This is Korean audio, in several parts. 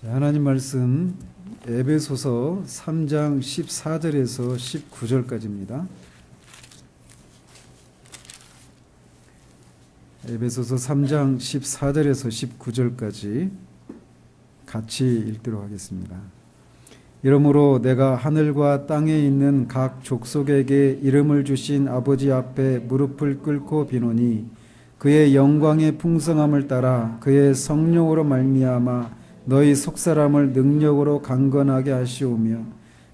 하나님 말씀 에베소서 3장 14절에서 19절까지입니다. 에베소서 3장 14절에서 19절까지 같이 읽도록 하겠습니다. 이러므로 내가 하늘과 땅에 있는 각 족속에게 이름을 주신 아버지 앞에 무릎을 꿇고 비노니 그의 영광의 풍성함을 따라 그의 성령으로 말미암아 너희 속사람을 능력으로 강건하게 하시오며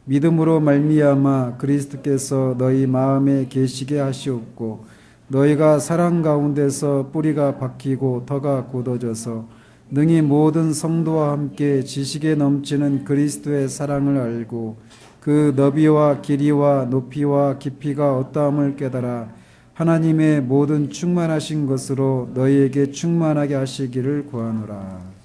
믿음으로 말미암아 그리스도께서 너희 마음에 계시게 하시옵고 너희가 사랑 가운데서 뿌리가 박히고 터가 굳어져서 능히 모든 성도와 함께 지식에 넘치는 그리스도의 사랑을 알고 그 너비와 길이와 높이와 깊이가 어떠함을 깨달아 하나님의 모든 충만하신 것으로 너희에게 충만하게 하시기를 구하노라.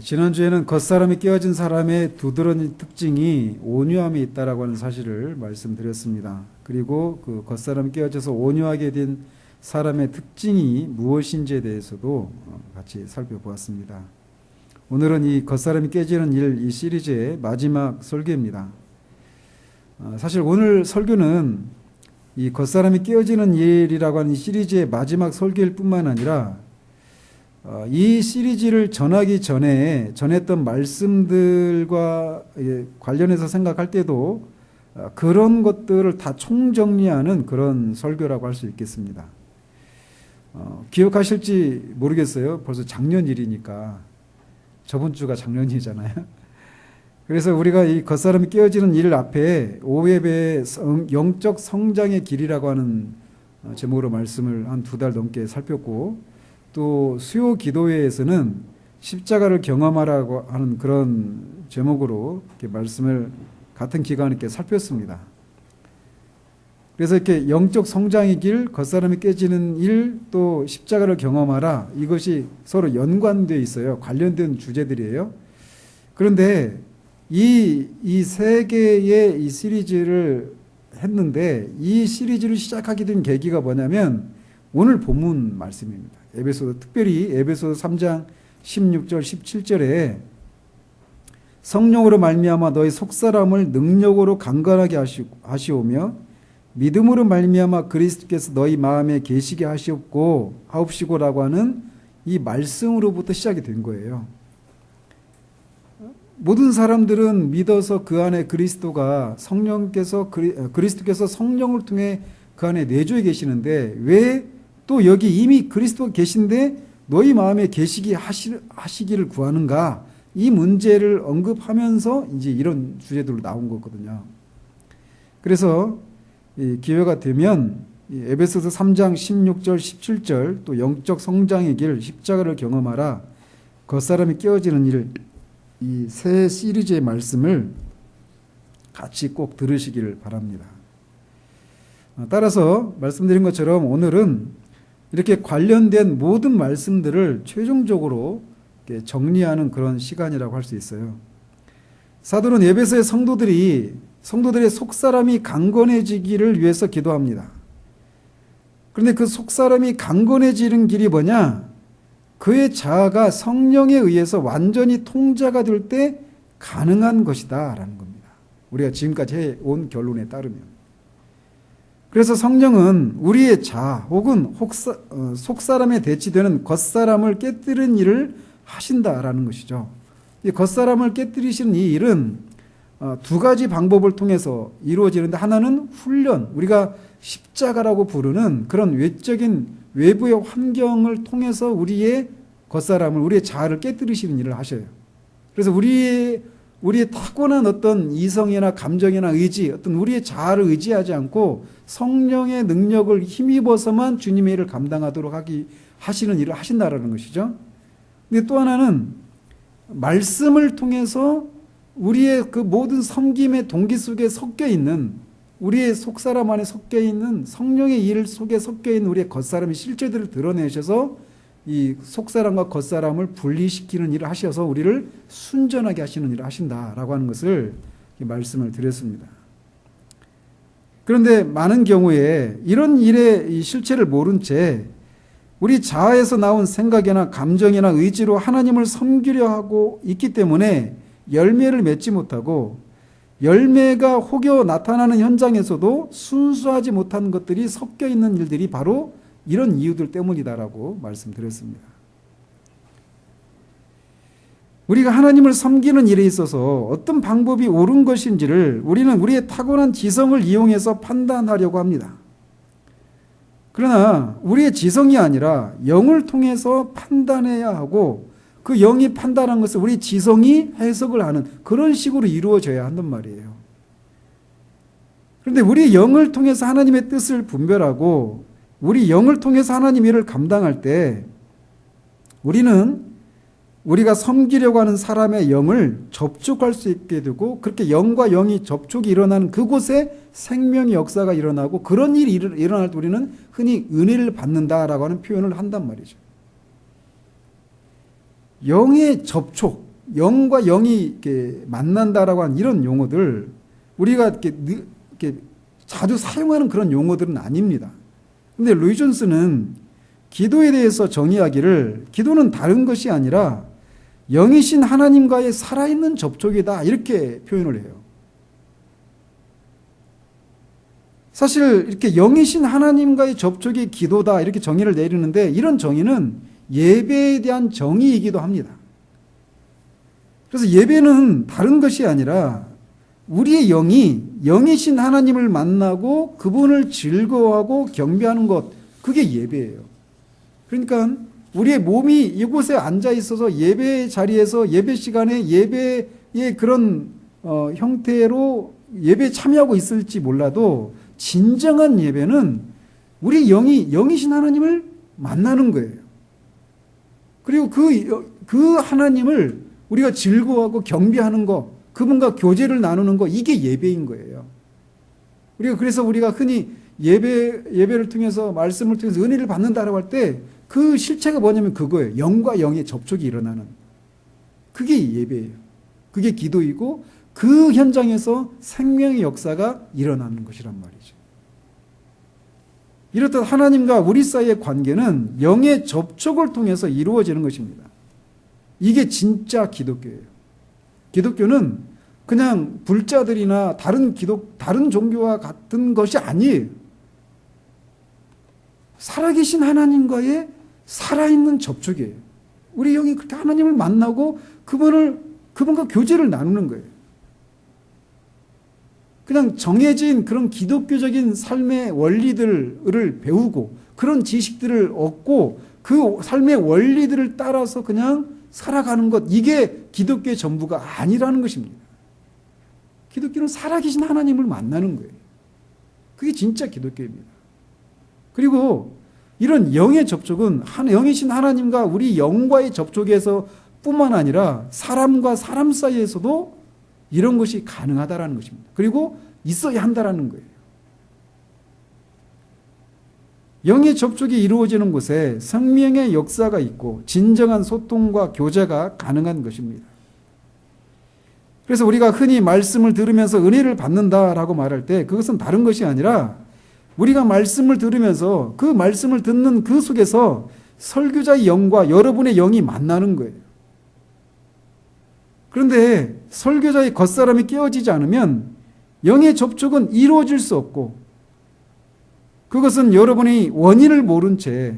지난주에는 겉사람이 깨어진 사람의 두드러진 특징이 온유함이 있다라고 하는 사실을 말씀드렸습니다. 그리고 그 겉사람이 깨어져서 온유하게 된 사람의 특징이 무엇인지에 대해서도 같이 살펴보았습니다. 오늘은 이 겉사람이 깨지는 일, 이 시리즈의 마지막 설교입니다. 사실 오늘 설교는 이 겉사람이 깨어지는 일이라고 하는 이 시리즈의 마지막 설교일 뿐만 아니라 이 시리즈를 전하기 전에 전했던 말씀들과 관련해서 생각할 때도 그런 것들을 다 총정리하는 그런 설교라고 할 수 있겠습니다. 기억하실지 모르겠어요. 벌써 작년 일이니까. 저번 주가 작년이잖아요. 그래서 우리가 이 겉사람이 깨어지는 일 앞에 오웹의 영적 성장의 길이라고 하는 제목으로 말씀을 한 2달 넘게 살폈고, 또 수요 기도회에서는 십자가를 경험하라고 하는 그런 제목으로 이렇게 말씀을 같은 기간 있게 살폈습니다. 그래서 이렇게 영적 성장의 길, 겉사람이 깨지는 일, 또 십자가를 경험하라, 이것이 서로 연관되어 있어요. 관련된 주제들이에요. 그런데 이 세 개의 이 시리즈를 했는데 이 시리즈를 시작하게 된 계기가 뭐냐면 오늘 본문 말씀입니다. 특별히 에베소서 3장 16절 17절에 성령으로 말미암아 너희 속사람을 능력으로 강건하게 하시오며 믿음으로 말미암아 그리스도께서 너희 마음에 계시게 하옵시고라고 하는 이 말씀으로부터 시작이 된 거예요. 모든 사람들은 믿어서 그 안에 그리스도께서 성령을 통해 그 안에 내주에 계시는데 왜 또 여기 이미 그리스도가 계신데 너희 마음에 계시게 하시기를 구하는가? 이 문제를 언급하면서 이제 이런 주제들로 나온 거거든요. 그래서 기회가 되면 에베소서 3장 16절 17절 또 영적 성장의 길 십자가를 경험하라 겉사람이 깨어지는 일 이 세 시리즈의 말씀을 같이 꼭 들으시기를 바랍니다. 따라서 말씀드린 것처럼 오늘은 이렇게 관련된 모든 말씀들을 최종적으로 정리하는 그런 시간이라고 할 수 있어요. 사도는 에베소의 성도들의 속사람이 강건해지기를 위해서 기도합니다. 그런데 그 속사람이 강건해지는 길이 뭐냐? 그의 자아가 성령에 의해서 완전히 통제가 될 때 가능한 것이다 라는 겁니다. 우리가 지금까지 해온 결론에 따르면. 그래서 성령은 우리의 자아 혹은 속사람에 대치되는 겉사람을 깨뜨리는 일을 하신다라는 것이죠. 이 겉사람을 깨뜨리시는 이 일은 두 가지 방법을 통해서 이루어지는데 하나는 훈련, 우리가 십자가라고 부르는 그런 외부의 환경을 통해서 우리의 겉사람을, 우리의 자아를 깨뜨리시는 일을 하셔요. 그래서 우리의 타고난 어떤 이성이나 감정이나 의지, 어떤 우리의 자아를 의지하지 않고 성령의 능력을 힘입어서만 주님의 일을 감당하도록 하시는 일을 하신다라는 것이죠. 근데 또 하나는 말씀을 통해서 우리의 그 모든 섬김의 동기 속에 섞여 있는 우리의 속사람 안에 섞여 있는 성령의 일 속에 섞여 있는 우리의 겉사람의 실제들을 드러내셔서 이 속사람과 겉사람을 분리시키는 일을 하셔서 우리를 순전하게 하시는 일을 하신다라고 하는 것을 말씀을 드렸습니다. 그런데 많은 경우에 이런 일의 이 실체를 모른 채 우리 자아에서 나온 생각이나 감정이나 의지로 하나님을 섬기려 하고 있기 때문에 열매를 맺지 못하고, 열매가 혹여 나타나는 현장에서도 순수하지 못한 것들이 섞여 있는 일들이 바로 이런 이유들 때문이다라고 말씀드렸습니다. 우리가 하나님을 섬기는 일에 있어서 어떤 방법이 옳은 것인지를 우리는 우리의 타고난 지성을 이용해서 판단하려고 합니다. 그러나 우리의 지성이 아니라 영을 통해서 판단해야 하고, 그 영이 판단한 것을 우리 지성이 해석을 하는 그런 식으로 이루어져야 한단 말이에요. 그런데 우리 영을 통해서 하나님의 뜻을 분별하고 우리 영을 통해서 하나님의 일을 감당할 때, 우리는 우리가 섬기려고 하는 사람의 영을 접촉할 수 있게 되고, 그렇게 영과 영이 접촉이 일어나는 그곳에 생명의 역사가 일어나고, 그런 일이 일어날 때 우리는 흔히 은혜를 받는다라고 하는 표현을 한단 말이죠. 영의 접촉, 영과 영이 이렇게 만난다라고 하는 이런 용어들, 우리가 이렇게 자주 사용하는 그런 용어들은 아닙니다. 근데 로이 존스는 기도에 대해서 정의하기를, 기도는 다른 것이 아니라 영이신 하나님과의 살아있는 접촉이다, 이렇게 표현을 해요. 사실 이렇게 영이신 하나님과의 접촉이 기도다, 이렇게 정의를 내리는데, 이런 정의는 예배에 대한 정의이기도 합니다. 그래서 예배는 다른 것이 아니라 우리의 영이 영이신 하나님을 만나고 그분을 즐거워하고 경배하는 것, 그게 예배예요. 그러니까 우리의 몸이 이곳에 앉아 있어서 예배 자리에서 예배 시간에 예배의 그런 형태로 예배에 참여하고 있을지 몰라도, 진정한 예배는 우리 영이 영이신 하나님을 만나는 거예요. 그리고 그 하나님을 우리가 즐거워하고 경배하는 거, 그분과 교제를 나누는 거, 이게 예배인 거예요. 그래서 우리가 흔히 예배를 통해서, 말씀을 통해서 은혜를 받는다라고 할 때 그 실체가 뭐냐면 그거예요. 영과 영의 접촉이 일어나는, 그게 예배예요. 그게 기도이고, 그 현장에서 생명의 역사가 일어나는 것이란 말이죠. 이렇듯 하나님과 우리 사이의 관계는 영의 접촉을 통해서 이루어지는 것입니다. 이게 진짜 기독교예요. 기독교는 그냥 불자들이나 다른 종교와 같은 것이 아니에요. 살아계신 하나님과의 살아있는 접촉이에요. 우리 영이 그렇게 하나님을 만나고 그분과 교제를 나누는 거예요. 그냥 정해진 그런 기독교적인 삶의 원리들을 배우고 그런 지식들을 얻고 그 삶의 원리들을 따라서 그냥 살아가는 것, 이게 기독교의 전부가 아니라는 것입니다. 기독교는 살아계신 하나님을 만나는 거예요. 그게 진짜 기독교입니다. 그리고 이런 영의 접촉은 영이신 하나님과 우리 영과의 접촉에서 뿐만 아니라 사람과 사람 사이에서도 이런 것이 가능하다라는 것입니다. 그리고 있어야 한다라는 거예요. 영의 접촉이 이루어지는 곳에 생명의 역사가 있고 진정한 소통과 교제가 가능한 것입니다. 그래서 우리가 흔히 말씀을 들으면서 은혜를 받는다라고 말할 때, 그것은 다른 것이 아니라 우리가 말씀을 들으면서 그 말씀을 듣는 그 속에서 설교자의 영과 여러분의 영이 만나는 거예요. 그런데 설교자의 겉사람이 깨어지지 않으면 영의 접촉은 이루어질 수 없고, 그것은 여러분이 원인을 모른 채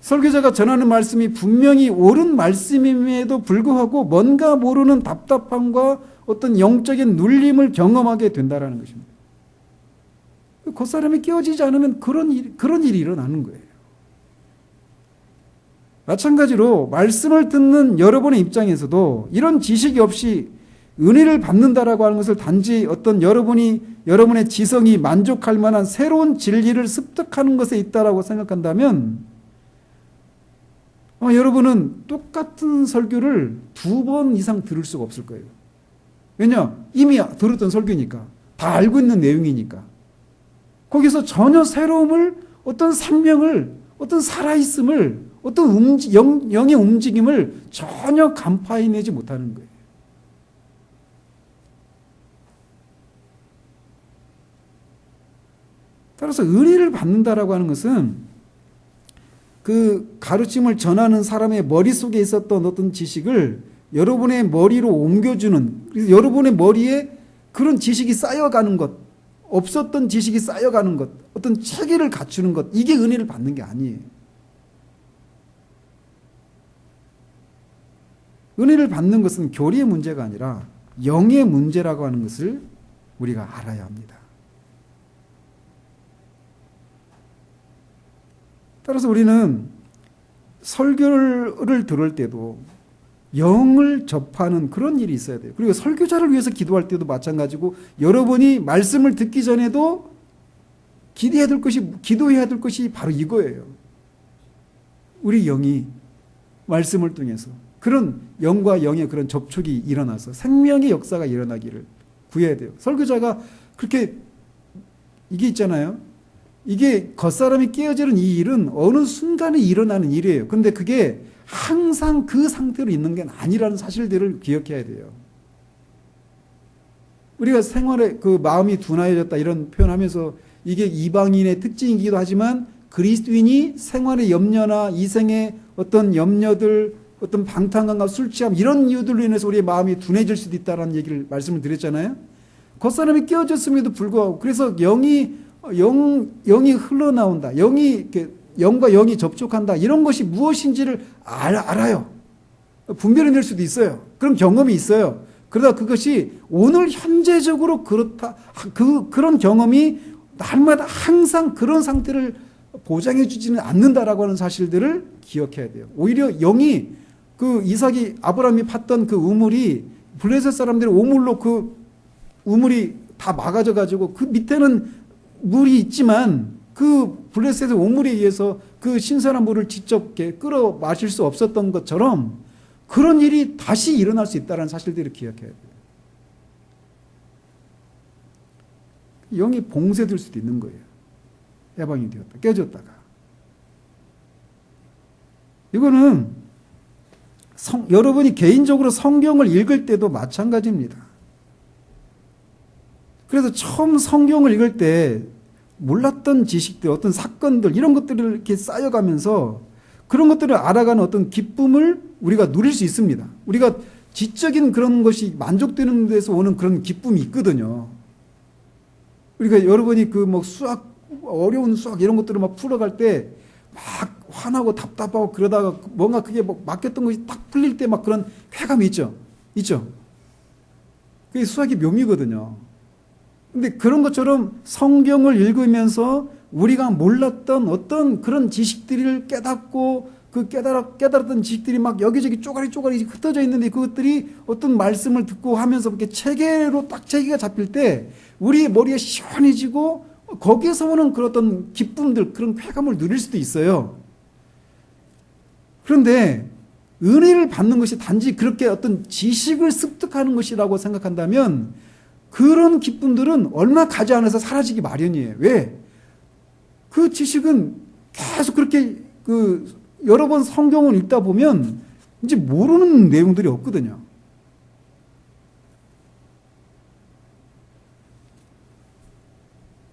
설교자가 전하는 말씀이 분명히 옳은 말씀임에도 불구하고 뭔가 모르는 답답함과 어떤 영적인 눌림을 경험하게 된다는 것입니다. 겉사람이 깨어지지 않으면 그런 일이 일어나는 거예요. 마찬가지로 말씀을 듣는 여러분의 입장에서도 이런 지식이 없이 은혜를 받는다라고 하는 것을 단지 어떤 여러분의 지성이 만족할 만한 새로운 진리를 습득하는 것에 있다라고 생각한다면, 여러분은 똑같은 설교를 2번 이상 들을 수가 없을 거예요. 왜냐? 이미 들었던 설교니까. 다 알고 있는 내용이니까. 거기서 전혀 새로움을, 어떤 생명을, 어떤 살아있음을, 어떤 영의 움직임을 전혀 간파해내지 못하는 거예요. 따라서 은혜를 받는다라고 하는 것은 그 가르침을 전하는 사람의 머릿속에 있었던 어떤 지식을 여러분의 머리로 옮겨주는, 그래서 여러분의 머리에 그런 지식이 쌓여가는 것, 없었던 지식이 쌓여가는 것, 어떤 체계를 갖추는 것, 이게 은혜를 받는 게 아니에요. 은혜를 받는 것은 교리의 문제가 아니라 영의 문제라고 하는 것을 우리가 알아야 합니다. 따라서 우리는 설교를 들을 때도 영을 접하는 그런 일이 있어야 돼요. 그리고 설교자를 위해서 기도할 때도 마찬가지고, 여러분이 말씀을 듣기 전에도 기도해야 될 것이 바로 이거예요. 우리 영이 말씀을 통해서 그런 영과 영의 그런 접촉이 일어나서 생명의 역사가 일어나기를 구해야 돼요. 설교자가 그렇게, 이게 있잖아요. 이게 겉사람이 깨어지는 이 일은 어느 순간에 일어나는 일이에요. 그런데 그게 항상 그 상태로 있는 게 아니라는 사실들을 기억해야 돼요. 우리가 생활에 그 마음이 둔하여졌다 이런 표현하면서 이게 이방인의 특징이기도 하지만, 그리스도인이 생활의 염려나 이생의 어떤 염려들, 어떤 방탕함과 술 취함, 이런 이유들로 인해서 우리의 마음이 둔해질 수도 있다는 얘기를 말씀을 드렸잖아요. 겉사람이 깨어졌음에도 불구하고, 그래서 영이 흘러나온다, 영과 영이 접촉한다, 이런 것이 무엇인지를 알아요. 분별해낼 수도 있어요. 그런 경험이 있어요. 그러다 그것이 오늘 현재적으로 그렇다, 그런 경험이 날마다 항상 그런 상태를 보장해 주지는 않는다라고 하는 사실들을 기억해야 돼요. 오히려 영이, 그 이삭이, 아브라함이 팠던 그 우물이 블레셋 사람들의 오물로 그 우물이 다 막아져 가지고 그 밑에는 물이 있지만 그 블레셋의 오물에 의해서 그 신선한 물을 직접 끌어 마실 수 없었던 것처럼 그런 일이 다시 일어날 수 있다는 사실들을 기억해야 돼요. 영이 봉쇄될 수도 있는 거예요. 해방이 되었다, 깨졌다가. 이거는 여러분이 개인적으로 성경을 읽을 때도 마찬가지입니다. 그래서 처음 성경을 읽을 때 몰랐던 지식들, 어떤 사건들, 이런 것들을 이렇게 쌓여가면서 그런 것들을 알아가는 어떤 기쁨을 우리가 누릴 수 있습니다. 우리가 지적인 그런 것이 만족되는 데서 오는 그런 기쁨이 있거든요. 그러니까 여러분이 그 뭐 수학, 어려운 수학 이런 것들을 막 풀어갈 때 막 화나고 답답하고 그러다가 뭔가 그게 뭐 맡겼던 것이 딱 풀릴 때 막 그런 쾌감이 있죠. 있죠. 그게 수학의 묘미거든요. 근데 그런 것처럼 성경을 읽으면서 우리가 몰랐던 어떤 그런 지식들을 깨닫고, 그 깨달았던 지식들이 막 여기저기 쪼가리 흩어져 있는데, 그것들이 어떤 말씀을 듣고 하면서 이렇게 체계로 딱 체계가 잡힐 때 우리의 머리가 시원해지고, 거기에서 오는 그런 어떤 기쁨들, 그런 쾌감을 누릴 수도 있어요. 그런데 은혜를 받는 것이 단지 그렇게 어떤 지식을 습득하는 것이라고 생각한다면 그런 기쁨들은 얼마 가지 않아서 사라지기 마련이에요. 왜? 그 지식은 계속 그렇게 여러 번 성경을 읽다 보면 이제 모르는 내용들이 없거든요.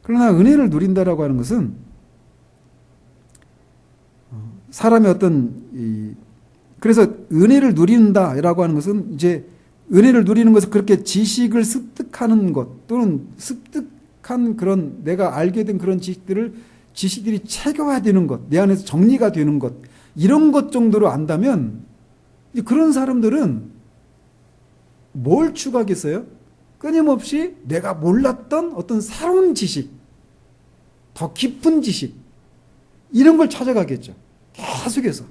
그러나 은혜를 누린다라고 하는 것은 사람의 어떤 그래서 은혜를 누린다라고 하는 것은 이제 은혜를 누리는 것은 그렇게 지식을 습득하는 것, 또는 습득한 그런 내가 알게 된 그런 지식들이 체계화되는 것, 내 안에서 정리가 되는 것, 이런 것 정도로 안다면 그런 사람들은 뭘 추구하겠어요? 끊임없이 내가 몰랐던 어떤 새로운 지식, 더 깊은 지식, 이런 걸 찾아가겠죠. 계속해서.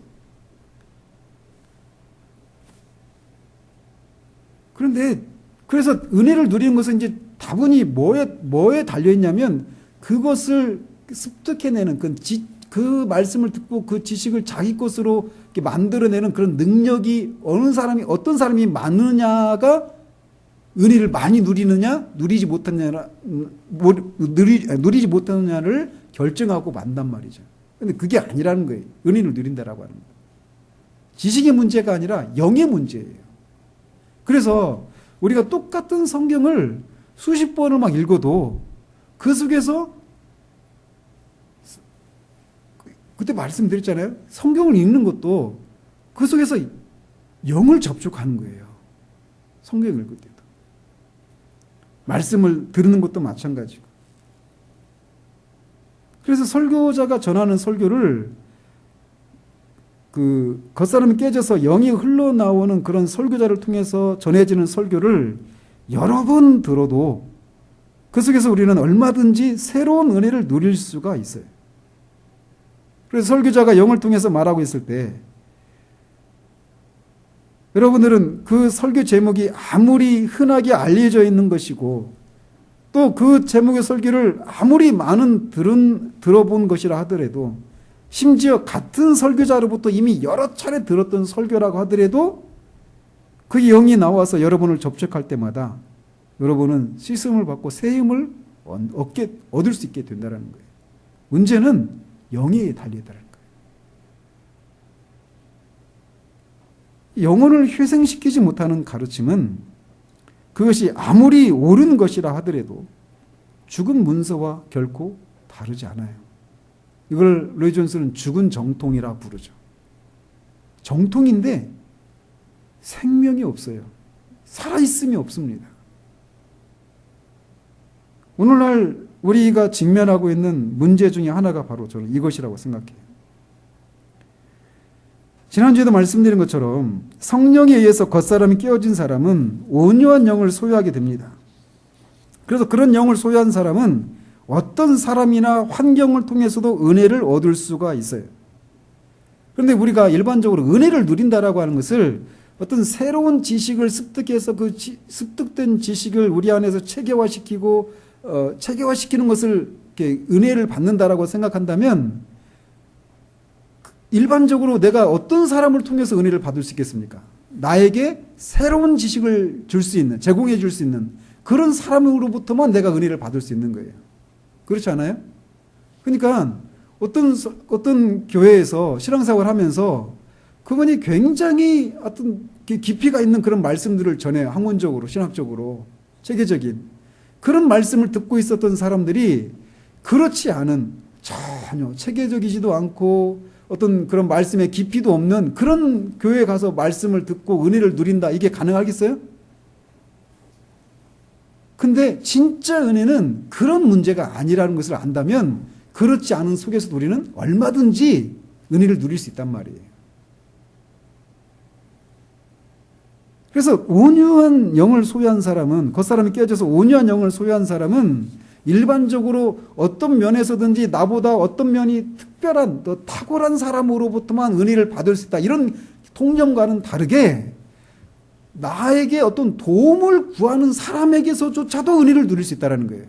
그런데 그래서 은혜를 누리는 것은 이제 다분히 뭐에 달려있냐면, 그것을 습득해내는 그 말씀을 듣고 그 지식을 자기 것으로 이렇게 만들어내는 그런 능력이 어떤 사람이 많으냐가 은혜를 많이 누리느냐, 누리지 못하느냐를 결정하고 만단 말이죠. 근데 그게 아니라는 거예요. 은혜를 누린다라고 하는 거예요. 지식의 문제가 아니라 영의 문제예요. 그래서 우리가 똑같은 성경을 수십 번을 막 읽어도 그 속에서 그때 말씀드렸잖아요. 성경을 읽는 것도 그 속에서 영을 접촉하는 거예요. 성경을 읽을 때도. 말씀을 들는 것도 마찬가지고. 그래서 설교자가 전하는 설교를 겉사람이 깨져서 영이 흘러나오는 그런 설교자를 통해서 전해지는 설교를 여러 번 들어도 그 속에서 우리는 얼마든지 새로운 은혜를 누릴 수가 있어요. 그래서 설교자가 영을 통해서 말하고 있을 때 여러분들은 그 설교 제목이 아무리 흔하게 알려져 있는 것이고 또 그 제목의 설교를 아무리 많은 들어본 것이라 하더라도 심지어 같은 설교자로부터 이미 여러 차례 들었던 설교라고 하더라도 그 영이 나와서 여러분을 접촉할 때마다 여러분은 씻음을 받고 새 힘을 얻을 수 있게 된다는 거예요. 문제는 영에 달려있다는 거예요. 영혼을 회생시키지 못하는 가르침은 그것이 아무리 옳은 것이라 하더라도 죽은 문서와 결코 다르지 않아요. 이걸 로이 존스는 죽은 정통이라 부르죠. 정통인데 생명이 없어요. 살아있음이 없습니다. 오늘날 우리가 직면하고 있는 문제 중에 하나가 바로 저는 이것이라고 생각해요. 지난주에도 말씀드린 것처럼 성령에 의해서 겉사람이 깨어진 사람은 온유한 영을 소유하게 됩니다. 그래서 그런 영을 소유한 사람은 어떤 사람이나 환경을 통해서도 은혜를 얻을 수가 있어요. 그런데 우리가 일반적으로 은혜를 누린다라고 하는 것을 어떤 새로운 지식을 습득해서 그 습득된 지식을 우리 안에서 체계화시키고 체계화시키는 것을 이렇게 은혜를 받는다라고 생각한다면 일반적으로 내가 어떤 사람을 통해서 은혜를 받을 수 있겠습니까? 나에게 새로운 지식을 줄 수 있는, 제공해 줄 수 있는 그런 사람으로부터만 내가 은혜를 받을 수 있는 거예요. 그렇지 않아요? 그러니까 어떤 교회에서 신앙생활을 하면서 그분이 굉장히 어떤 깊이가 있는 그런 말씀들을 전해요. 학문적으로, 신학적으로, 체계적인 그런 말씀을 듣고 있었던 사람들이 그렇지 않은 전혀 체계적이지도 않고 어떤 그런 말씀의 깊이도 없는 그런 교회에 가서 말씀을 듣고 은혜를 누린다. 이게 가능하겠어요? 근데 진짜 은혜는 그런 문제가 아니라는 것을 안다면 그렇지 않은 속에서 우리는 얼마든지 은혜를 누릴 수 있단 말이에요. 그래서 온유한 영을 소유한 사람은, 겉사람이 깨어져서 온유한 영을 소유한 사람은 일반적으로 어떤 면에서든지 나보다 어떤 면이 특별한, 더 탁월한 사람으로부터만 은혜를 받을 수 있다. 이런 통념과는 다르게 나에게 어떤 도움을 구하는 사람에게서조차도 은혜를 누릴 수 있다는 거예요.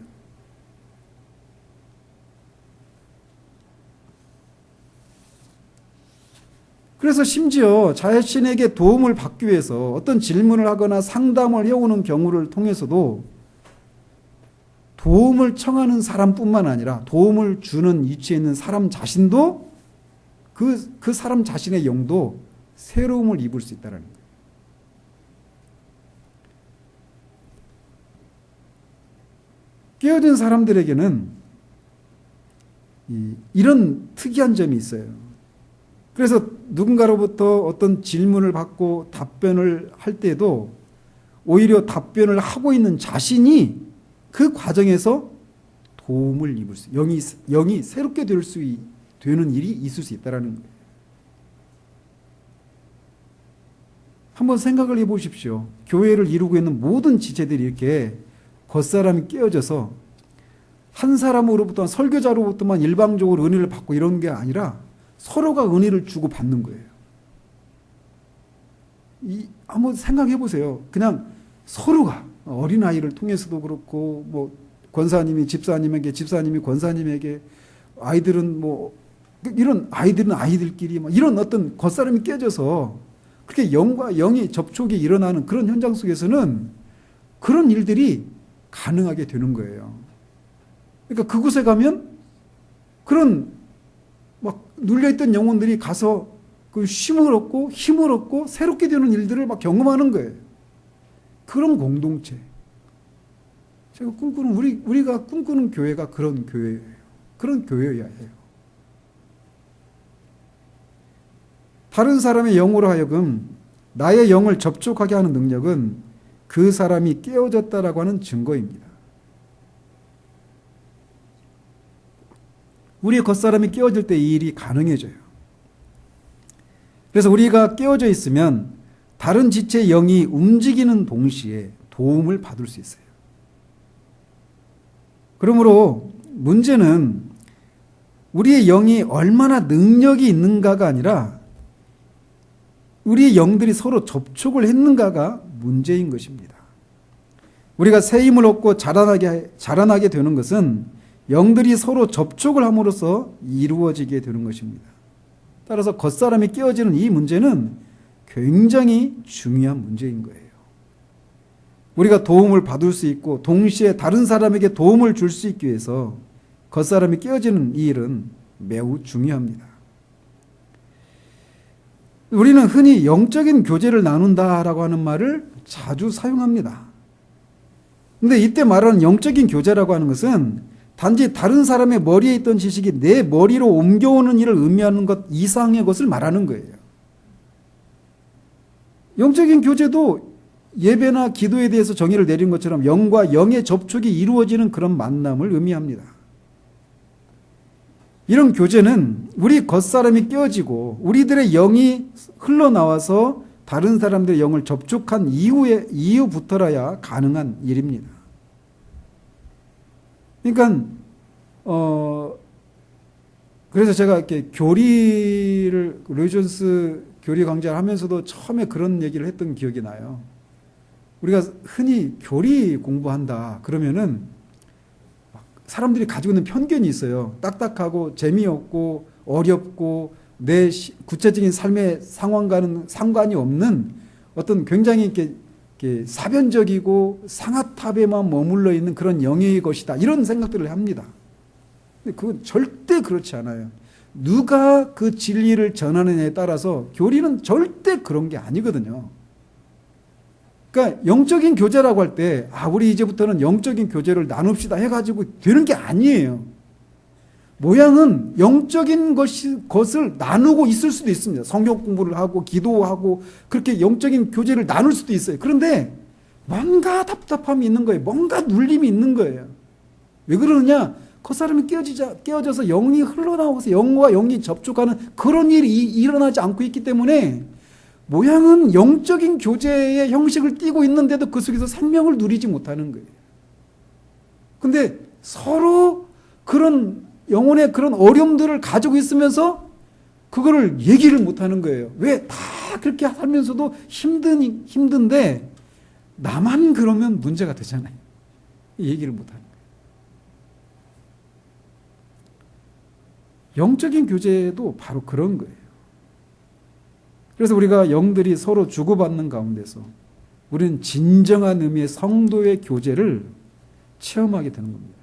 그래서 심지어 자신에게 도움을 받기 위해서 어떤 질문을 하거나 상담을 해오는 경우를 통해서도 도움을 청하는 사람뿐만 아니라 도움을 주는 위치에 있는 사람 자신도 그 사람 자신의 영도 새로움을 입을 수 있다는 거예요. 깨어진 사람들에게는 이런 특이한 점이 있어요. 그래서 누군가로부터 어떤 질문을 받고 답변을 할 때도 오히려 답변을 하고 있는 자신이 그 과정에서 도움을 입을 수, 영이 새롭게 되는 일이 있을 수 있다는 거예요. 한번 생각을 해보십시오. 교회를 이루고 있는 모든 지체들이 이렇게 겉사람이 깨어져서 한 사람으로부터, 설교자로부터만 일방적으로 은혜를 받고 이런 게 아니라 서로가 은혜를 주고 받는 거예요. 한번 생각해 보세요. 그냥 서로가 어린아이를 통해서도 그렇고 뭐 권사님이 집사님에게, 집사님이 권사님에게, 아이들은 뭐 이런 아이들은 아이들끼리 막 이런 어떤 겉사람이 깨져서 그렇게 영과 영이 접촉이 일어나는 그런 현장 속에서는 그런 일들이 가능하게 되는 거예요. 그러니까 그곳에 가면 그런 막 눌려있던 영혼들이 가서 그 힘을 얻고 새롭게 되는 일들을 막 경험하는 거예요. 그런 공동체. 제가 우리가 꿈꾸는 교회가 그런 교회예요. 그런 교회여야 해요. 다른 사람의 영으로 하여금 나의 영을 접촉하게 하는 능력은 그 사람이 깨어졌다라고 하는 증거입니다. 우리의 겉사람이 깨어질 때 이 일이 가능해져요. 그래서 우리가 깨어져 있으면 다른 지체의 영이 움직이는 동시에 도움을 받을 수 있어요. 그러므로 문제는 우리의 영이 얼마나 능력이 있는가가 아니라 우리의 영들이 서로 접촉을 했는가가 문제인 것입니다. 우리가 새 힘을 얻고 자라나게 되는 것은 영들이 서로 접촉을 함으로써 이루어지게 되는 것입니다. 따라서 겉사람이 깨어지는 이 문제는 굉장히 중요한 문제인 거예요. 우리가 도움을 받을 수 있고 동시에 다른 사람에게 도움을 줄 수 있기 위해서 겉사람이 깨어지는 이 일은 매우 중요합니다. 우리는 흔히 영적인 교제를 나눈다라고 하는 말을 자주 사용합니다. 근데 이때 말하는 영적인 교제라고 하는 것은 단지 다른 사람의 머리에 있던 지식이 내 머리로 옮겨오는 일을 의미하는 것 이상의 것을 말하는 거예요. 영적인 교제도 예배나 기도에 대해서 정의를 내린 것처럼 영과 영의 접촉이 이루어지는 그런 만남을 의미합니다. 이런 교제는 우리 겉사람이 깨어지고 우리들의 영이 흘러나와서 다른 사람들의 영을 접촉한 이후부터라야 가능한 일입니다. 그러니까 그래서 제가 이렇게 교리를 로이존스 교리 강좌를 하면서도 처음에 그런 얘기를 했던 기억이 나요. 우리가 흔히 교리 공부한다 그러면은 사람들이 가지고 있는 편견이 있어요. 딱딱하고 재미없고 어렵고 내 구체적인 삶의 상황과는 상관이 없는 어떤 굉장히 이렇게 사변적이고 상아탑에만 머물러 있는 그런 영의 것이다. 이런 생각들을 합니다. 근데 그건 절대 그렇지 않아요. 누가 그 진리를 전하느냐에 따라서 교리는 절대 그런 게 아니거든요. 그러니까 영적인 교제라고 할 때 우리 이제부터는 영적인 교제를 나눕시다 해가지고 되는 게 아니에요. 모양은 영적인 것을 나누고 있을 수도 있습니다. 성경 공부를 하고 기도하고 그렇게 영적인 교제를 나눌 수도 있어요. 그런데 뭔가 답답함이 있는 거예요. 뭔가 눌림이 있는 거예요. 왜 그러느냐? 겉사람이 깨어져서 영이 흘러나와서 영과 영이 접촉하는 그런 일이 일어나지 않고 있기 때문에 모양은 영적인 교제의 형식을 띠고 있는데도 그 속에서 생명을 누리지 못하는 거예요. 근데 서로 그런 영혼의 그런 어려움들을 가지고 있으면서 그거를 얘기를 못하는 거예요. 왜? 다 그렇게 살면서도 힘든데 나만 그러면 문제가 되잖아요. 얘기를 못하는 거예요. 영적인 교제도 바로 그런 거예요. 그래서 우리가 영들이 서로 주고받는 가운데서 우리는 진정한 의미의 성도의 교제를 체험하게 되는 겁니다.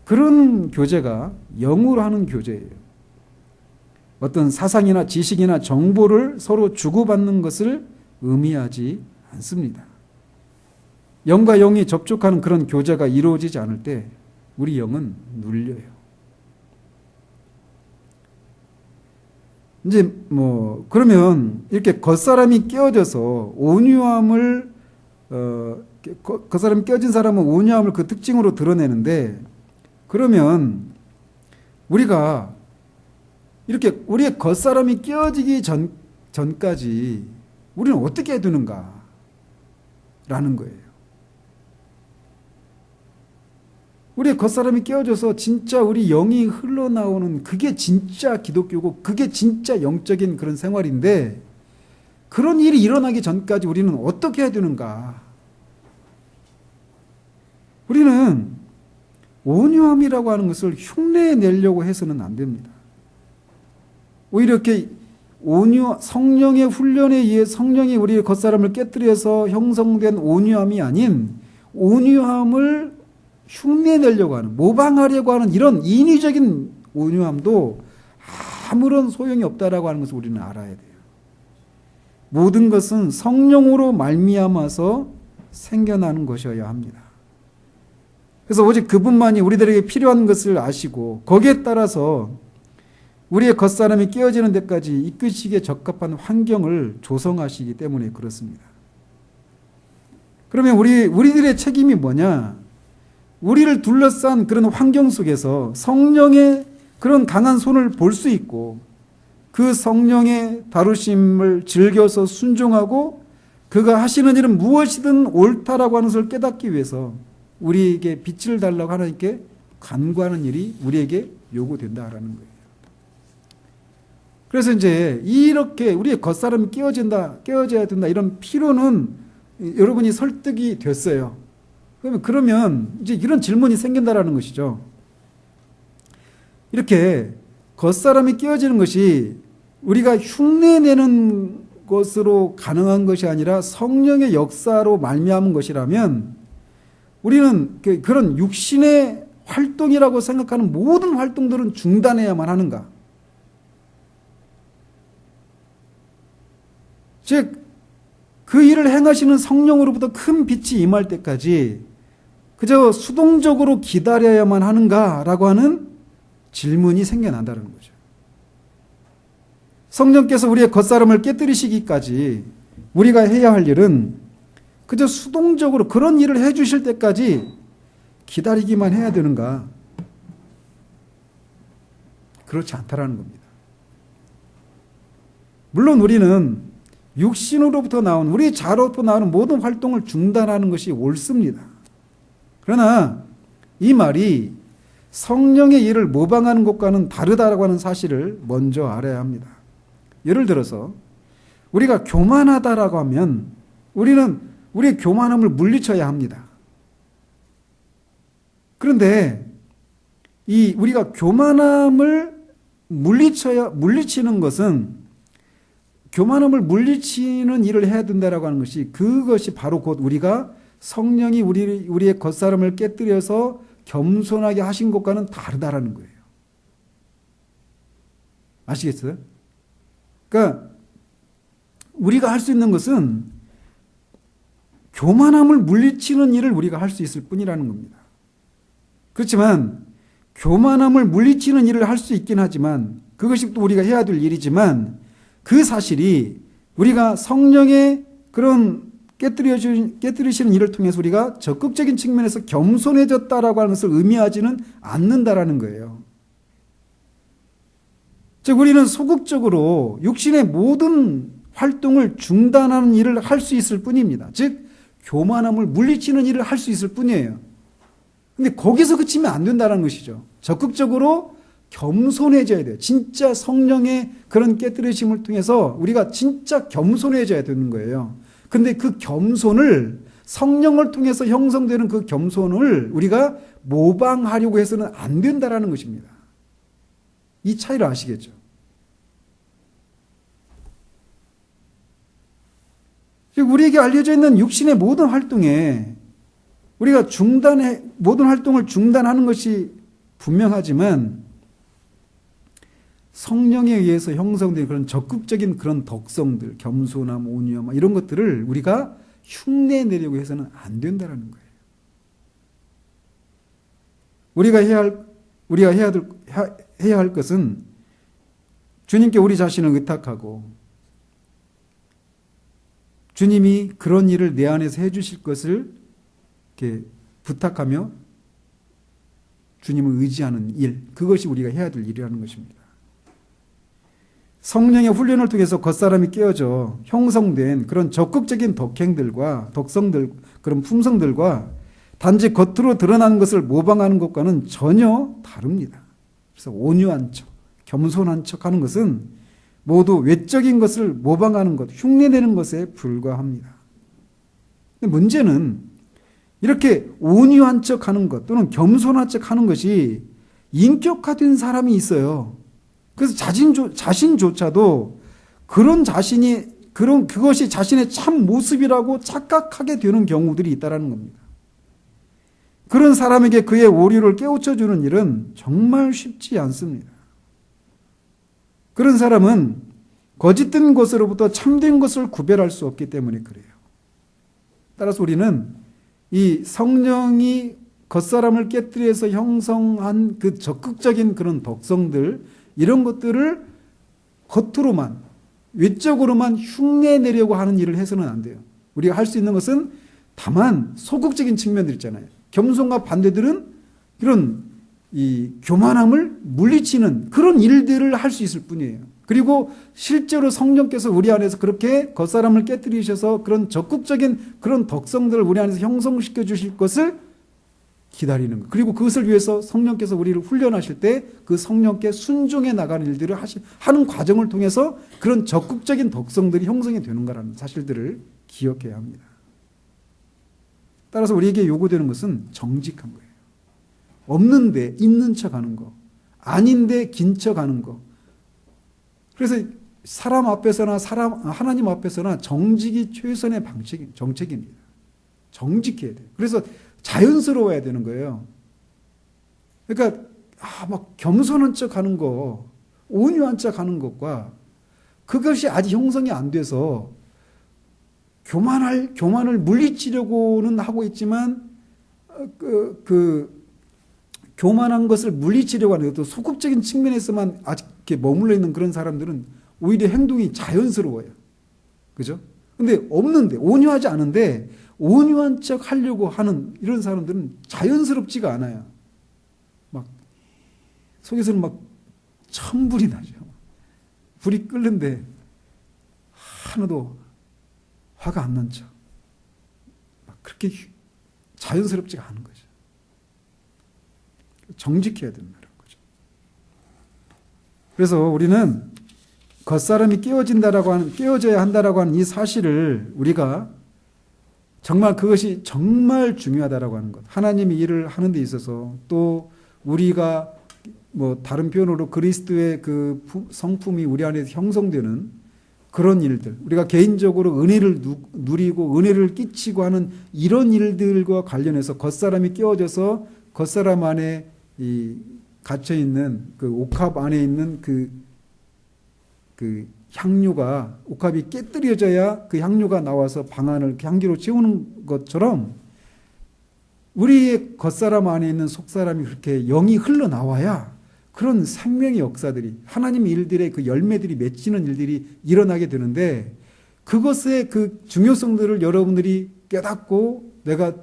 그런 교제가 영으로 하는 교제예요. 어떤 사상이나 지식이나 정보를 서로 주고받는 것을 의미하지 않습니다. 영과 영이 접촉하는 그런 교제가 이루어지지 않을 때 우리 영은 눌려요. 이제 그러면 이렇게 겉사람이 깨어져서 온유함을 겉사람이 깨어진 사람은 온유함을 그 특징으로 드러내는데 그러면 우리가 이렇게 우리의 겉사람이 깨어지기 전까지 우리는 어떻게 해두는가 라는 거예요. 우리의 겉사람이 깨어져서 진짜 우리 영이 흘러나오는 그게 진짜 기독교고 그게 진짜 영적인 그런 생활인데 그런 일이 일어나기 전까지 우리는 어떻게 해야 되는가? 우리는 온유함이라고 하는 것을 흉내내려고 해서는 안 됩니다. 오히려 이렇게 성령의 훈련에 의해 성령이 우리의 겉사람을 깨뜨려서 형성된 온유함이 아닌 온유함을 흉내내려고 하는, 모방하려고 하는 이런 인위적인 온유함도 아무런 소용이 없다라고 하는 것을 우리는 알아야 돼요. 모든 것은 성령으로 말미암아서 생겨나는 것이어야 합니다. 그래서 오직 그분만이 우리들에게 필요한 것을 아시고 거기에 따라서 우리의 겉사람이 깨어지는 데까지 이끄시기에 적합한 환경을 조성하시기 때문에 그렇습니다. 그러면 우리들의 책임이 뭐냐? 우리를 둘러싼 그런 환경 속에서 성령의 그런 강한 손을 볼 수 있고 그 성령의 다루심을 즐겨서 순종하고 그가 하시는 일은 무엇이든 옳다라고 하는 것을 깨닫기 위해서 우리에게 빛을 달라고 하나님께 간구하는 일이 우리에게 요구된다라는 거예요. 그래서 이제 이렇게 우리의 겉사람이 깨어져야 된다 이런 필요는 여러분이 설득이 됐어요. 그러면 이제 이런 질문이 생긴다라는 것이죠. 이렇게 겉사람이 깨어지는 것이 우리가 흉내내는 것으로 가능한 것이 아니라 성령의 역사로 말미암은 것이라면 우리는 그런 육신의 활동이라고 생각하는 모든 활동들은 중단해야만 하는가? 즉, 그 일을 행하시는 성령으로부터 큰 빛이 임할 때까지 그저 수동적으로 기다려야만 하는가라고 하는 질문이 생겨난다는 거죠. 성령께서 우리의 겉사람을 깨뜨리시기까지 우리가 해야 할 일은 그저 수동적으로 그런 일을 해주실 때까지 기다리기만 해야 되는가? 그렇지 않다라는 겁니다. 물론 우리는 육신으로부터 나온 우리 자로부터 나오는 모든 활동을 중단하는 것이 옳습니다. 그러나 이 말이 성령의 일을 모방하는 것과는 다르다라고 하는 사실을 먼저 알아야 합니다. 예를 들어서 우리가 교만하다라고 하면 우리는 우리의 교만함을 물리쳐야 합니다. 그런데 우리가 교만함을 물리치는 것은 교만함을 물리치는 일을 해야 된다라고 하는 것이 그것이 바로 곧 우리가 성령이 우리의 겉사람을 깨뜨려서 겸손하게 하신 것과는 다르다라는 거예요. 아시겠어요? 그러니까 우리가 할 수 있는 것은 교만함을 물리치는 일을 우리가 할 수 있을 뿐이라는 겁니다. 그렇지만 교만함을 물리치는 일을 할 수 있긴 하지만 그것이 또 우리가 해야 될 일이지만 그 사실이 우리가 성령의 그런 깨뜨리시는 일을 통해서 우리가 적극적인 측면에서 겸손해졌다라고 하는 것을 의미하지는 않는다라는 거예요. 즉 우리는 소극적으로 육신의 모든 활동을 중단하는 일을 할 수 있을 뿐입니다. 즉 교만함을 물리치는 일을 할 수 있을 뿐이에요. 근데 거기서 그치면 안 된다는 것이죠. 적극적으로 겸손해져야 돼요. 진짜 성령의 그런 깨뜨리심을 통해서 우리가 진짜 겸손해져야 되는 거예요. 근데 그 겸손을 성령을 통해서 형성되는 그 겸손을 우리가 모방하려고 해서는 안 된다라는 것입니다. 이 차이를 아시겠죠? 우리에게 알려져 있는 육신의 모든 활동에 우리가 모든 활동을 중단하는 것이 분명하지만 성령에 의해서 형성된 그런 적극적인 그런 덕성들, 겸손함, 온유함 이런 것들을 우리가 흉내내려고 해서는 안 된다는 거예요. 우리가 해야 할 것은 주님께 우리 자신을 의탁하고 주님이 그런 일을 내 안에서 해주실 것을 이렇게 부탁하며 주님을 의지하는 일, 그것이 우리가 해야 될 일이라는 것입니다. 성령의 훈련을 통해서 겉사람이 깨어져 형성된 그런 적극적인 덕행들과 덕성들, 그런 품성들과 단지 겉으로 드러나는 것을 모방하는 것과는 전혀 다릅니다. 그래서 온유한 척, 겸손한 척 하는 것은 모두 외적인 것을 모방하는 것, 흉내내는 것에 불과합니다. 근데 문제는 이렇게 온유한 척 하는 것 또는 겸손한 척 하는 것이 인격화된 사람이 있어요. 그래서 자신조차도 그것이 자신의 참 모습이라고 착각하게 되는 경우들이 있다는 겁니다. 그런 사람에게 그의 오류를 깨우쳐주는 일은 정말 쉽지 않습니다. 그런 사람은 거짓된 것으로부터 참된 것을 구별할 수 없기 때문에 그래요. 따라서 우리는 이 성령이 겉사람을 깨뜨려서 형성한 그 적극적인 그런 덕성들, 이런 것들을 겉으로만, 외적으로만 흉내내려고 하는 일을 해서는 안 돼요. 우리가 할 수 있는 것은 다만 소극적인 측면들 있잖아요. 겸손과 반대들은 이런 이 교만함을 물리치는 그런 일들을 할 수 있을 뿐이에요. 그리고 실제로 성령께서 우리 안에서 그렇게 겉사람을 깨뜨리셔서 그런 적극적인 그런 덕성들을 우리 안에서 형성시켜 주실 것을 기다리는 것. 그리고 그것을 위해서 성령께서 우리를 훈련하실 때 그 성령께 순종해 나가는 일들을 하는 과정을 통해서 그런 적극적인 덕성들이 형성이 되는 거라는 사실들을 기억해야 합니다. 따라서 우리에게 요구되는 것은 정직한 거예요. 없는데 있는 척 하는 거. 아닌데 긴 척 하는 거. 그래서 사람 앞에서나 하나님 앞에서나 정직이 최선의 정책입니다. 정직해야 돼요. 그래서 자연스러워야 되는 거예요. 그러니까 막 겸손한 척 하는 거, 온유한 척 하는 것과 그것이 아직 형성이 안 돼서 교만을 물리치려고는 하고 있지만 교만한 것을 물리치려고 하는 것도 소극적인 측면에서만 아직 이렇게 머물러 있는 그런 사람들은 오히려 행동이 자연스러워요. 그죠? 근데 없는데, 온유하지 않은데 온유한 척 하려고 하는 이런 사람들은 자연스럽지가 않아요. 막 속에서는 막 천불이 나죠. 불이 끓는데 하나도 화가 안 난 척. 막 그렇게 자연스럽지가 않은 거죠. 정직해야 된다는 거죠. 그래서 우리는 겉사람이 깨어져야 한다라고 하는 이 사실을 우리가 정말 그것이 정말 중요하다라고 하는 것. 하나님이 일을 하는 데 있어서 또 우리가 뭐 다른 표현으로 그리스도의 그 성품이 우리 안에서 형성되는 그런 일들, 우리가 개인적으로 은혜를 누리고 은혜를 끼치고 하는 이런 일들과 관련해서 겉사람이 깨어져서 겉사람 안에 이 갇혀 있는 그 옥합 안에 있는 그 향유가 옥합이 깨뜨려져야 그 향유가 나와서 방안을 향기로 채우는 것처럼 우리의 겉사람 안에 있는 속사람이 그렇게 영이 흘러나와야 그런 생명의 역사들이 하나님의 일들의 그 열매들이 맺히는 일들이 일어나게 되는데 그것의 그 중요성들을 여러분들이 깨닫고 내가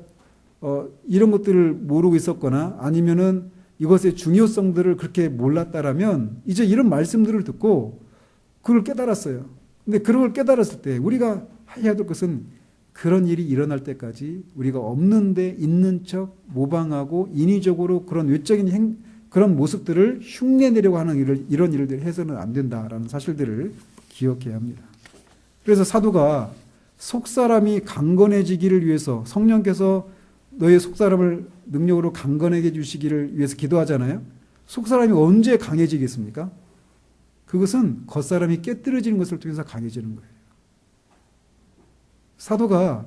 이런 것들을 모르고 있었거나 아니면은 이것의 중요성들을 그렇게 몰랐다라면 이제 이런 말씀들을 듣고 그걸 깨달았어요. 근데 그런 걸 깨달았을 때 우리가 해야 될 것은 그런 일이 일어날 때까지 우리가 없는데 있는 척 모방하고 인위적으로 그런 외적인 그런 모습들을 흉내내려고 하는 이런 일들을 해서는 안 된다라는 사실들을 기억해야 합니다. 그래서 사도가 속사람이 강건해지기를 위해서 성령께서 너의 속사람을 능력으로 강건하게 해주시기를 위해서 기도하잖아요. 속사람이 언제 강해지겠습니까? 그것은 겉사람이 깨뜨려지는 것을 통해서 강해지는 거예요. 사도가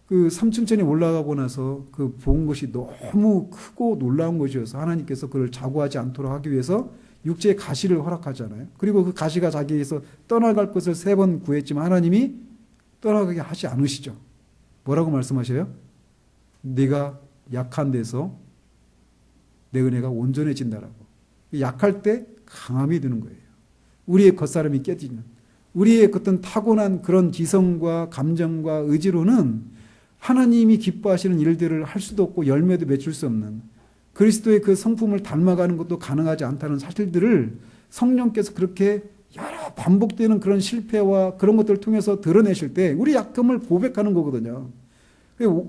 그 3층천에 올라가고 나서 그 본 것이 너무 크고 놀라운 것이어서 하나님께서 그를 자고하지 않도록 하기 위해서 육체의 가시를 허락하잖아요. 그리고 그 가시가 자기에게서 떠나갈 것을 3번 구했지만 하나님이 떠나가게 하지 않으시죠. 뭐라고 말씀하셔요? 네가 약한 데서 내 은혜가 온전해진다라고. 약할 때 강함이 드는 거예요. 우리의 겉사람이 깨지는 우리의 어떤 타고난 그런 지성과 감정과 의지로는 하나님이 기뻐하시는 일들을 할 수도 없고 열매도 맺을 수 없는 그리스도의 그 성품을 닮아가는 것도 가능하지 않다는 사실들을 성령께서 그렇게 여러 반복되는 그런 실패와 그런 것들을 통해서 드러내실 때 우리 약함을 고백하는 거거든요.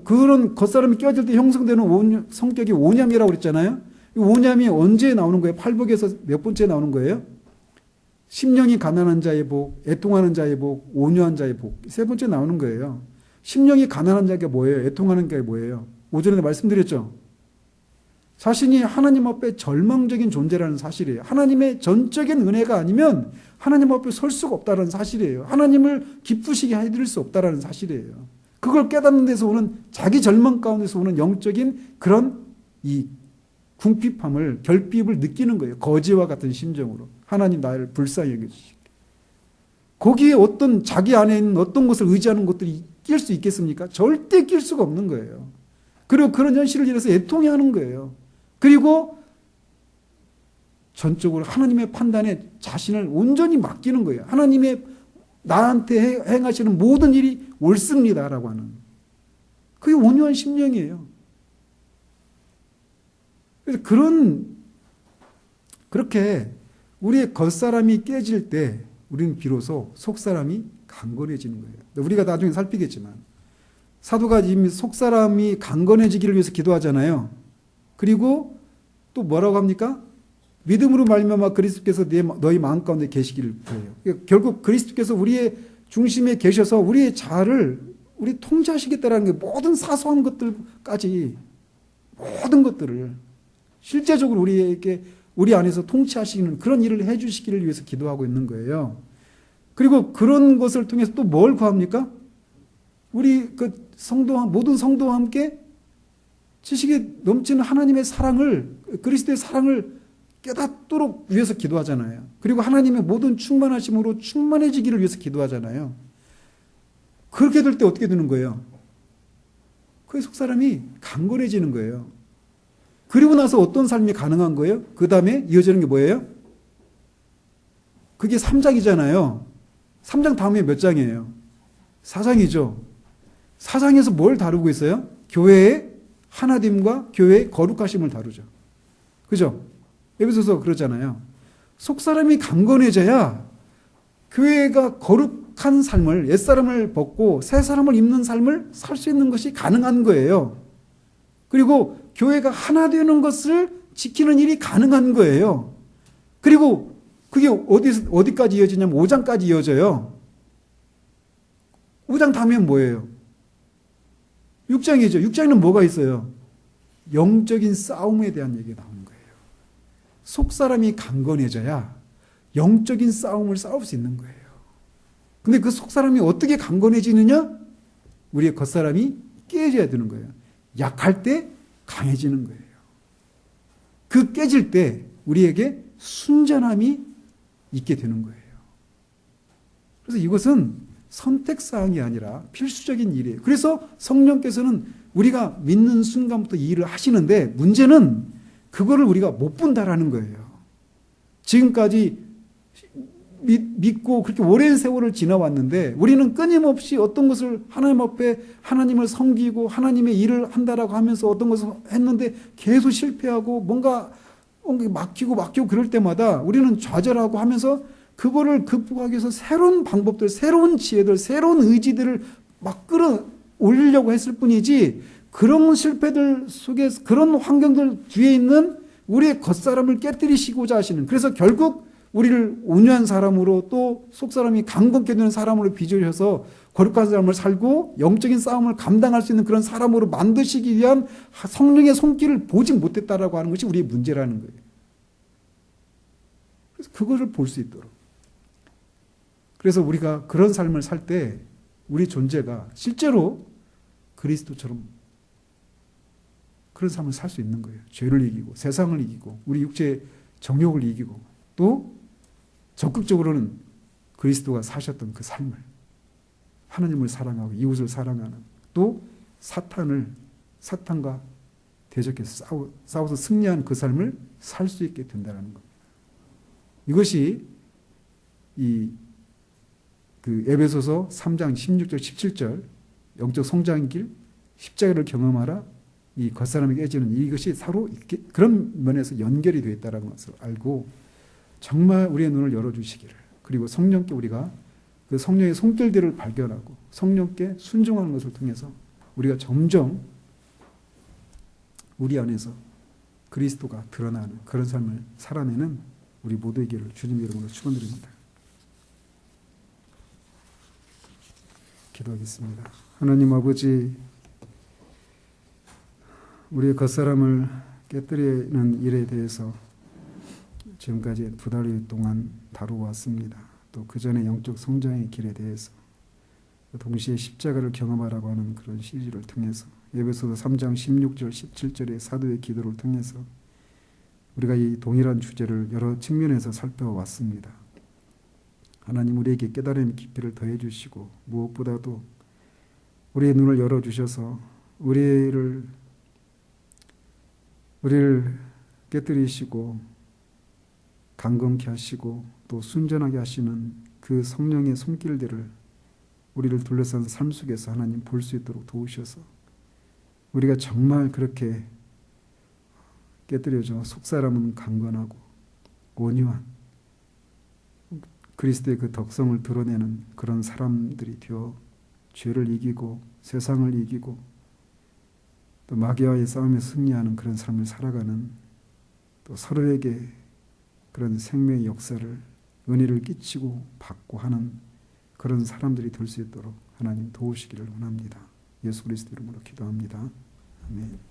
그런 겉사람이 깨어질 때 형성되는 성격이 오념이라고 그랬잖아요. 오념이 언제 나오는 거예요? 팔복에서 몇 번째 나오는 거예요? 심령이 가난한 자의 복, 애통하는 자의 복, 온유한 자의 복. 3번째 나오는 거예요. 심령이 가난한 자가 뭐예요? 애통하는 게 뭐예요? 오전에 말씀드렸죠. 자신이 하나님 앞에 절망적인 존재라는 사실이에요. 하나님의 전적인 은혜가 아니면 하나님 앞에 설 수가 없다는 사실이에요. 하나님을 기쁘시게 해드릴 수 없다는 사실이에요. 그걸 깨닫는 데서 오는 자기 절망 가운데서 오는 영적인 그런 이 궁핍함을 결핍을 느끼는 거예요. 거지와 같은 심정으로. 하나님 나를 불쌍히 여겨주시기. 거기에 어떤 자기 안에 있는 어떤 것을 의지하는 것들이 낄 수 있겠습니까? 절대 낄 수가 없는 거예요. 그리고 그런 현실을 인해서 애통해하는 거예요. 그리고 전적으로 하나님의 판단에 자신을 온전히 맡기는 거예요. 하나님의 나한테 행하시는 모든 일이 옳습니다라고 하는, 그게 온유한 심령이에요. 그래서 그렇게 우리의 겉사람이 깨질 때 우리는 비로소 속사람이 강건해지는 거예요. 우리가 나중에 살피겠지만 사도가 이미 속사람이 강건해지기를 위해서 기도하잖아요. 그리고 또 뭐라고 합니까? 믿음으로 말미암아 그리스도께서 너희 마음 가운데 계시기를 구해요. 그러니까 결국 그리스도께서 우리의 중심에 계셔서 우리의 자아를 우리 통제하시겠다라는 게, 모든 사소한 것들까지, 모든 것들을 실제적으로 우리에게, 우리 안에서 통치하시는 그런 일을 해주시기를 위해서 기도하고 있는 거예요. 그리고 그런 것을 통해서 또 뭘 구합니까? 우리 그 모든 성도와 함께 지식에 넘치는 하나님의 사랑을, 그리스도의 사랑을 깨닫도록 위해서 기도하잖아요. 그리고 하나님의 모든 충만하심으로 충만해지기를 위해서 기도하잖아요. 그렇게 될 때 어떻게 되는 거예요? 그 속사람이 강건해지는 거예요. 그리고 나서 어떤 삶이 가능한 거예요? 그 다음에 이어지는 게 뭐예요? 그게 3장이잖아요. 3장 다음에 몇 장이에요? 4장이죠. 4장에서 뭘 다루고 있어요? 교회의 하나됨과 교회의 거룩하심을 다루죠. 그죠? 에베소서 그러잖아요. 속사람이 강건해져야 교회가 거룩한 삶을, 옛사람을 벗고 새사람을 입는 삶을 살 수 있는 것이 가능한 거예요. 그리고 교회가 하나 되는 것을 지키는 일이 가능한 거예요. 그리고 그게 어디까지 이어지냐면 5장까지 이어져요. 5장 다음엔 뭐예요? 6장이죠. 6장에는 뭐가 있어요? 영적인 싸움에 대한 얘기가 나오는 거예요. 속사람이 강건해져야 영적인 싸움을 싸울 수 있는 거예요. 근데 그 속사람이 어떻게 강건해지느냐? 우리의 겉사람이 깨져야 되는 거예요. 약할 때 강해지는 거예요. 그 깨질 때 우리에게 순전함이 있게 되는 거예요. 그래서 이것은 선택사항이 아니라 필수적인 일이에요. 그래서 성령께서는 우리가 믿는 순간부터 이 일을 하시는데, 문제는 그거를 우리가 못 본다라는 거예요. 지금까지 믿고 그렇게 오랜 세월을 지나왔는데 우리는 끊임없이 어떤 것을 하나님 앞에 하나님을 섬기고 하나님의 일을 한다라고 하면서 어떤 것을 했는데 계속 실패하고 뭔가 막히고 그럴 때마다 우리는 좌절하고 하면서 그거를 극복하기 위해서 새로운 방법들, 새로운 지혜들, 새로운 의지들을 막 끌어올리려고 했을 뿐이지, 그런 실패들 속에, 그런 환경들 뒤에 있는 우리의 겉사람을 깨뜨리시고자 하시는, 그래서 결국 우리를 온유한 사람으로, 또 속사람이 강건케 되는 사람으로 빚으셔서 거룩한 삶을 살고 영적인 싸움을 감당할 수 있는 그런 사람으로 만드시기 위한 성령의 손길을 보지 못했다라고 하는 것이 우리의 문제라는 거예요. 그래서 그거를 볼 수 있도록. 그래서 우리가 그런 삶을 살 때 우리 존재가 실제로 그리스도처럼 그런 삶을 살 수 있는 거예요. 죄를 이기고 세상을 이기고 우리 육체의 정욕을 이기고, 또 적극적으로는 그리스도가 사셨던 그 삶을, 하나님을 사랑하고 이웃을 사랑하는, 또 사탄과 대적해서 싸워서 승리한 그 삶을 살 수 있게 된다는 겁니다. 이것이 그 에베소서 3장 16절 17절 영적 성장의 길, 십자가를 경험하라, 이 겉사람이 깨지는 이것이 서로 그런 면에서 연결이 되어 있다는 것을 알고 정말 우리의 눈을 열어주시기를, 그리고 성령께 우리가 그 성령의 손길들을 발견하고 성령께 순종하는 것을 통해서 우리가 점점 우리 안에서 그리스도가 드러나는 그런 삶을 살아내는 우리 모두에게를 주님의 이름으로 축원드립니다. 기도하겠습니다. 하나님 아버지, 우리의 겉사람을 깨뜨리는 일에 대해서 지금까지 2달 동안 다루어왔습니다. 또 그 전에 영적 성장의 길에 대해서, 동시에 십자가를 경험하라고 하는 그런 시리즈를 통해서, 에베소서 3장 16절 17절의 사도의 기도를 통해서 우리가 이 동일한 주제를 여러 측면에서 살펴왔습니다. 하나님, 우리에게 깨달음의 깊이를 더해 주시고 무엇보다도 우리의 눈을 열어주셔서 우리를 깨뜨리시고 강건케 하시고 또 순전하게 하시는 그 성령의 손길들을 우리를 둘러싼 삶 속에서 하나님 볼 수 있도록 도우셔서 우리가 정말 그렇게 깨뜨려져 속사람은 강건하고 온유한 그리스도의 그 덕성을 드러내는 그런 사람들이 되어 죄를 이기고 세상을 이기고 또 마귀와의 싸움에 승리하는 그런 삶을 살아가는 또 서로에게 그런 생명의 역사를 은혜를 끼치고 받고 하는 그런 사람들이 될 수 있도록 하나님 도우시기를 원합니다. 예수 그리스도 이름으로 기도합니다. 아멘.